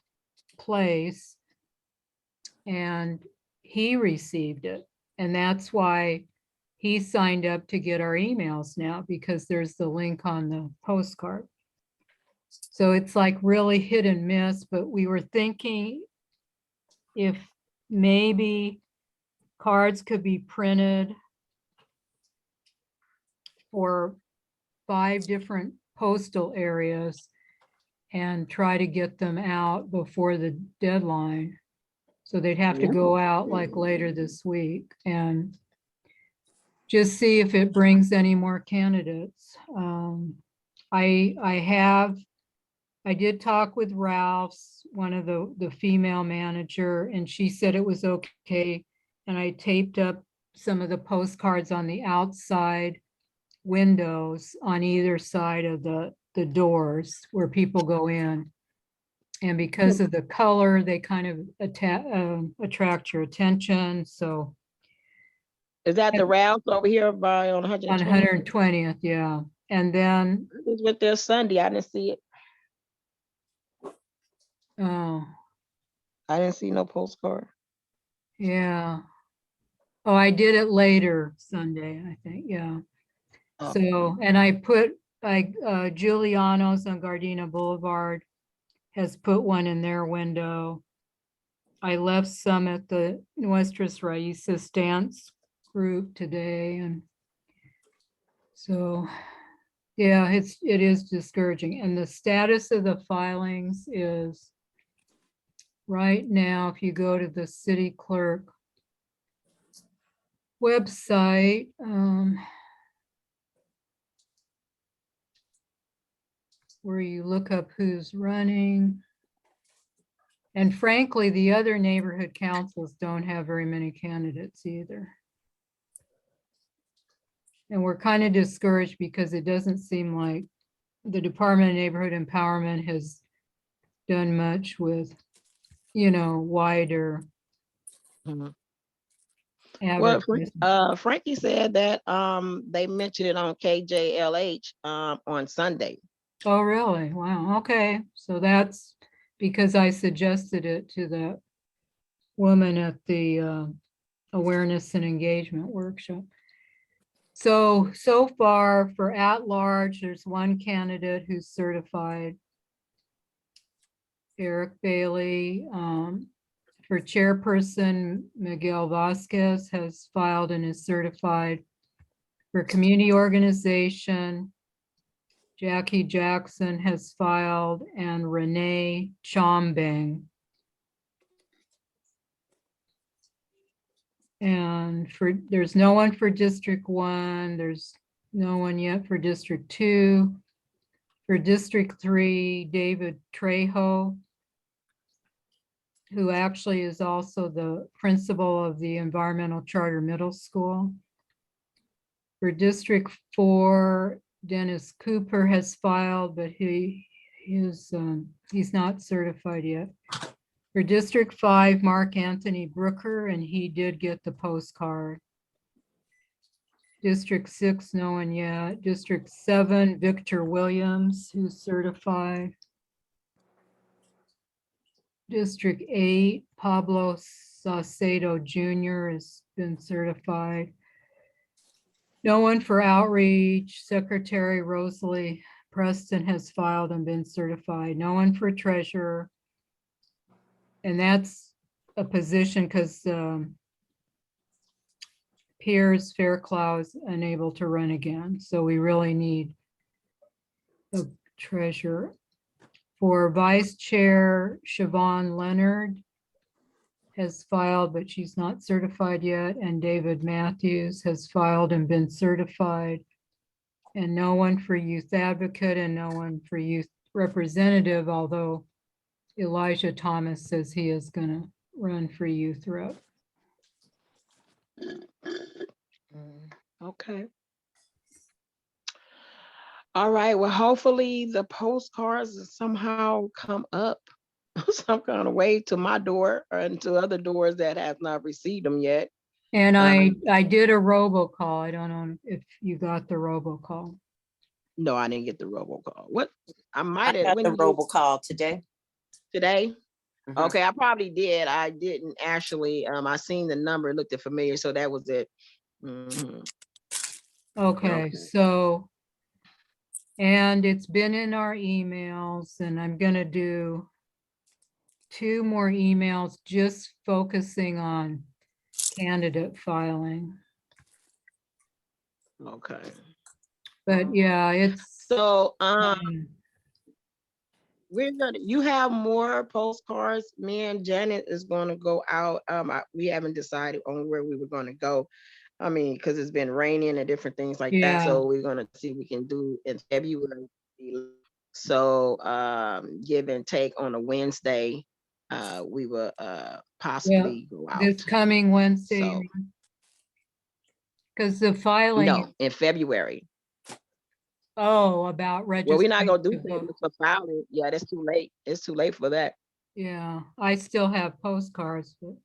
Place, and he received it. And that's why he signed up to get our emails now, because there's the link on the postcard. So it's like really hit and miss, but we were thinking if maybe cards could be printed for 5 different postal areas and try to get them out before the deadline. So they'd have to go out like later this week and just see if it brings any more candidates. I did talk with Ralph's, one of the female manager, and she said it was okay. And I taped up some of the postcards on the outside windows on either side of the doors where people go in. And because of the color, they kind of attract your attention. So Is that the Ralphs over here by on on 120? 120th, yeah. And then, I was with there Sunday. I didn't see it. oh, I didn't see no postcard. yeah. Oh, I did it later Sunday, I think, yeah. Oh. So, and I put, Giuliano's on Gardena Boulevard has put one in their window. I left some at the Nuestras Raíces dance group today, and so, yeah, it is discouraging. And the status of the filings is right now, if you go to the city clerk website, where you look up who's running. And frankly, the other neighborhood councils don't have very many candidates either. And we're kind of discouraged because it doesn't seem like the Department of Neighborhood Empowerment has done much with, wider Mhm. Well, advertising. Frankie said that they mentioned it on KJLH on Sunday. Oh, really? Wow. Okay. So that's because I suggested it to the woman at the awareness and engagement workshop. So far for at large, there's one candidate who's certified, Eric Bailey. For chairperson, Miguel Vasquez has filed and is certified. For community organization, Jackie Jackson has filed, and Renee Chombang. And there's no one for District 1, there's no one yet for District 2. For District 3, David Trejo, who actually is also the principal of the Environmental Charter Middle School. For District 4, Dennis Cooper has filed, but he's not certified yet. For District 5, Mark Anthony Brooker, and he did get the postcard. District 6, no one yet. District 7, Victor Williams, who's certified. District 8, Pablo Saucedo Jr. has been certified. No one for outreach. Secretary Rosalie Preston has filed and been certified. No one for treasurer. And that's a position because Piers Fairclough is unable to run again. So we really need a treasurer. For vice chair, Siobhan Leonard has filed, but she's not certified yet. And David Matthews has filed and been certified. And no one for youth advocate and no one for youth representative, although Elijah Thomas says he is going to run for youth rep. Okay. All right. Well, hopefully the postcards somehow come up some kind of way to my door and to other doors that have not received them yet. And I did a robocall. I don't know if you got the robocall. No, I didn't get the robocall. What? I I might have, got when the did you, robocall today. today? Mhm. Okay, I probably did. I didn't actually, I seen the number, it looked familiar, so that was it. Mhm. Okay, Okay. so, and it's been in our emails, and I'm gonna do 2 more emails just focusing on candidate filing. Okay. But yeah, it's, So, um, you have more postcards. Me and Janet is gonna go out. We haven't decided on where we were gonna go. I mean, because it's been raining and different things like that. Yeah. So we're gonna see what we can do in February. So, give and take on a Wednesday, we will possibly go this out. coming Wednesday. So, Because the filing, no, in February. oh, about Well, we're not registering gonna do to vote. things for filing. Yeah, that's too late. It's too late for that. Yeah, I still have postcards, but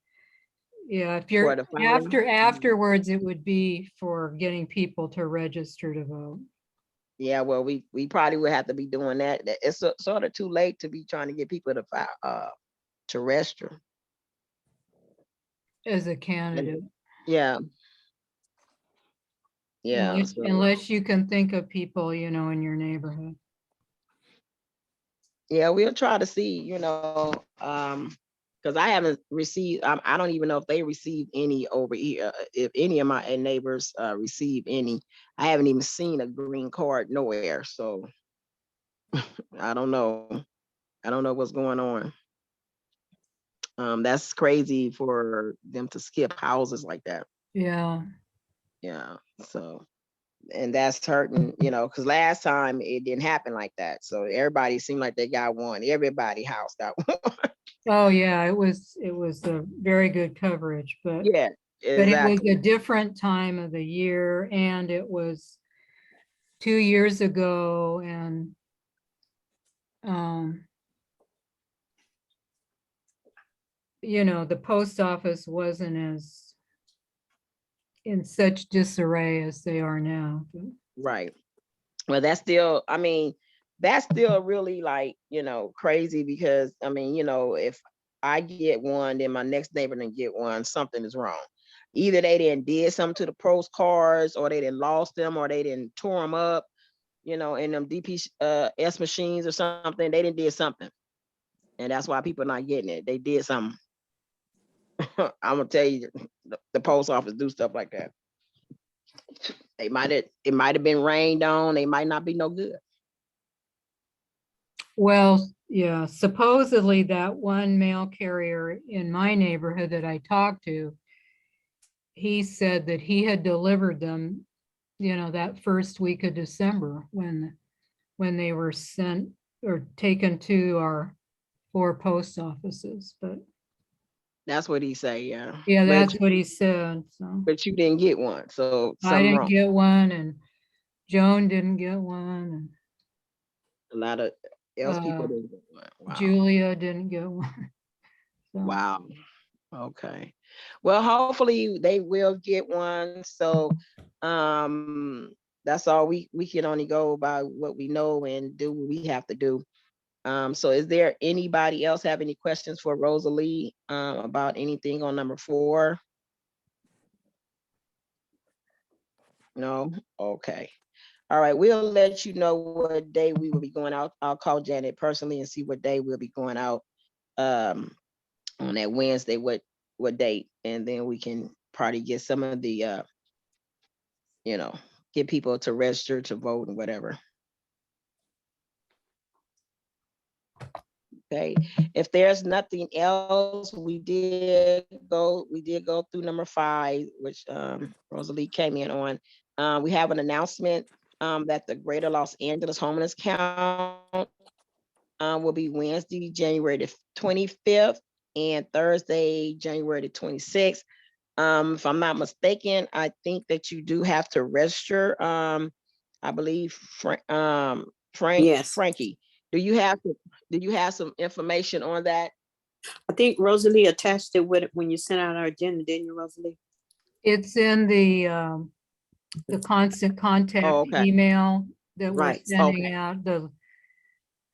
yeah, if For you're the filing. afterwards, it would be for getting people to register to vote. Yeah, well, we probably would have to be doing that. It's sort of too late to be trying to get people to file, to register. As a candidate, Yeah. Yeah. unless you can think of people, in your neighborhood. Yeah, we'll try to see, because I haven't received, I don't even know if they received any over here, if any of my neighbors received any. I haven't even seen a green card nowhere, so I don't know. I don't know what's going on. That's crazy for them to skip houses like that. Yeah, Yeah, so, and that's hurting, because last time it didn't happen like that. So everybody seemed like they got one. Everybody house got one. oh, yeah, it was a very good coverage, but Yeah, but it was exactly. a different time of the year, and it was 2 years ago, and the post office wasn't as in such disarray as they are now. Right. Well, that's still, I mean, that's still really like, crazy because if I get one, then my next neighbor didn't get one, something is wrong. Either they didn't did something to the postcards, or they didn't lost them, or they didn't tore them up, in them DPS machines or something. They didn't did something. And that's why people not getting it. They did something. I'm gonna tell you, the post office do stuff like that. It might have been rained on. They might not be no good. Well, yeah, supposedly that one mail carrier in my neighborhood that I talked to, he said that he had delivered them, that first week of December when they were sent or taken to our 4 post offices, but That's what he say, yeah. yeah, But that's what he said, so. but you didn't get one, so I something didn't wrong. get one, and Joan didn't get one, A lot of else people Uh, didn't get one. and Wow. Julia didn't get one. So, Wow. Okay. Well, hopefully they will get one. So that's all we can only go by what we know and do what we have to do. So is there anybody else have any questions for Rosalie about anything on number 4? No? Okay. All right, we'll let you know what day we will be going out. I'll call Janet personally and see what day we'll be going out on that Wednesday, what date, and then we can probably get some of the get people to register to vote and whatever. Okay, if there's nothing else, we did go through number 5, which Rosalie came in on. We have an announcement that the Greater Los Angeles Homeless Count will be Wednesday, January the 25th, and Thursday, January the 26th. If I'm not mistaken, I think that you do have to register. I believe Yes. Frankie, do you have some information on that? I think Rosalie attached it with it when you sent out our agenda, didn't you, Rosalie? It's in the constant contact okay. email that we're Right, sending okay. out.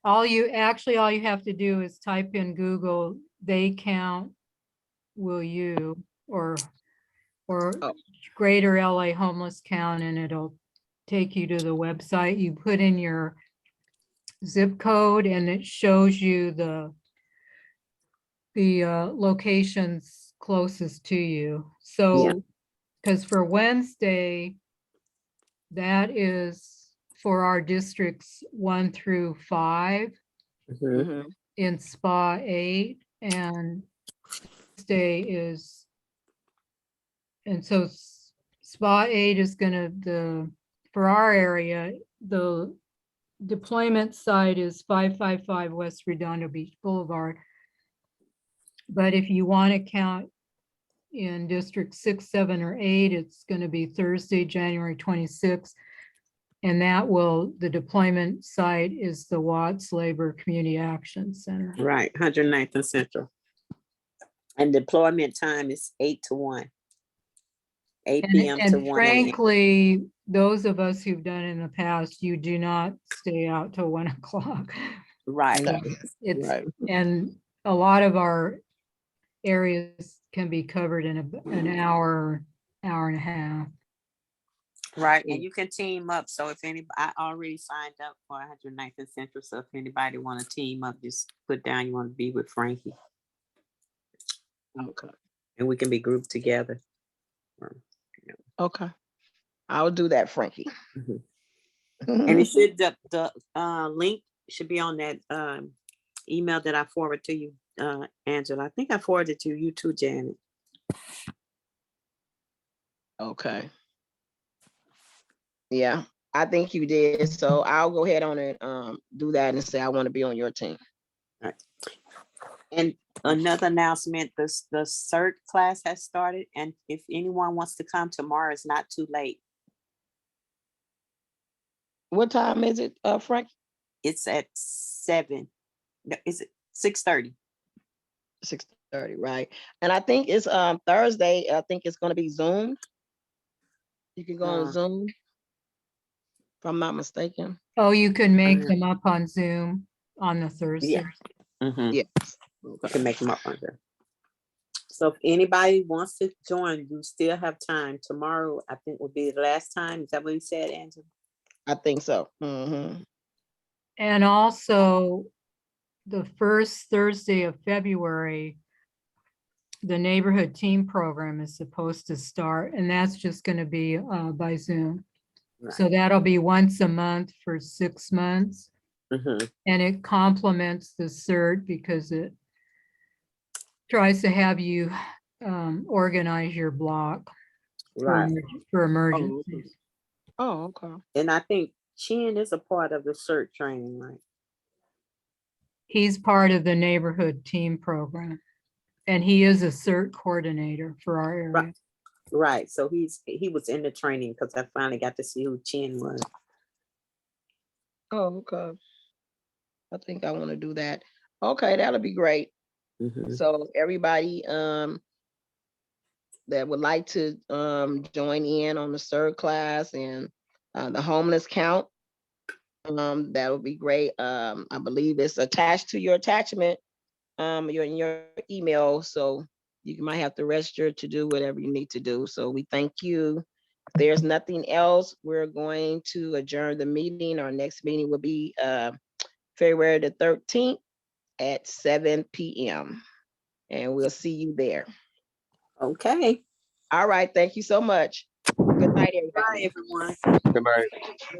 All you have to do is type in Google, they count, will you, or Oh. Greater LA Homeless Count, and it'll take you to the website. You put in your zip code and it shows you the locations closest to you. So, because for Wednesday, that is for our districts 1 through 5 Mhm. Mhm. in SPA 8, and Thursday is, and so SPA 8 is for our area, the deployment site is 555 West Redondo Beach Boulevard. But if you want to count in District 6, 7, or 8, it's going to be Thursday, January 26th. And the deployment site is the Watts Labor Community Action Center. Right, 109th and Central. And deployment time is 8 to 1. 8 p.m. to And 1 a.m. frankly, those of us who've done it in the past, you do not stay out till 1 o'clock. Right, No. It's, Right. and a lot of our areas can be covered in an hour, hour and a half. right. And you can team up. So if anybody, I already signed up for 109th and Central. So if anybody want to team up, just put down you want to be with Frankie. Okay. And we can be grouped together. Okay. I'll do that, Frankie. Mhm. And it should, the link should be on that email that I forwarded to you, Angela. I think I forwarded to you too, Janet. Okay. Yeah, I think you did. So I'll go ahead on and do that and say I want to be on your team. And another announcement, the CERT class has started, and if anyone wants to come tomorrow, it's not too late. What time is it, Frank? It's at 7. No, is it 6:30? 6:30, right? And I think it's Thursday. I think it's going to be Zoom. You can go on Zoom, if I'm not mistaken. Oh, you can make them up on Zoom on the Thursday. Mhm. Yes. You can make them up on there. So if anybody wants to join, you still have time. Tomorrow, I think, will be the last time. Is that what you said, Angela? I think so. Mhm. And also, the first Thursday of February, the neighborhood team program is supposed to start, and that's just going to be by Zoom. Right. So that'll be once a month for 6 months. Mhm. And it complements the CERT because it tries to have you organize your block Right. for emergencies. Oh, okay. And I think Chin is a part of the CERT training, right? He's part of the neighborhood team program. And he is a CERT coordinator for our area. Right. Right. So he was in the training because I finally got to see who Chin was. Oh, okay. I think I want to do that. Okay, that'll be great. Mhm. So everybody that would like to join in on the CERT class and the homeless count, that would be great. I believe it's attached to your attachment, your email. So you might have to register to do whatever you need to do. So we thank you. If there's nothing else, we're going to adjourn the meeting. Our next meeting will be February the 13th at 7 p.m. And we'll see you there. Okay. All right. Thank you so much. Good night, Bye, everybody. everyone. Good night.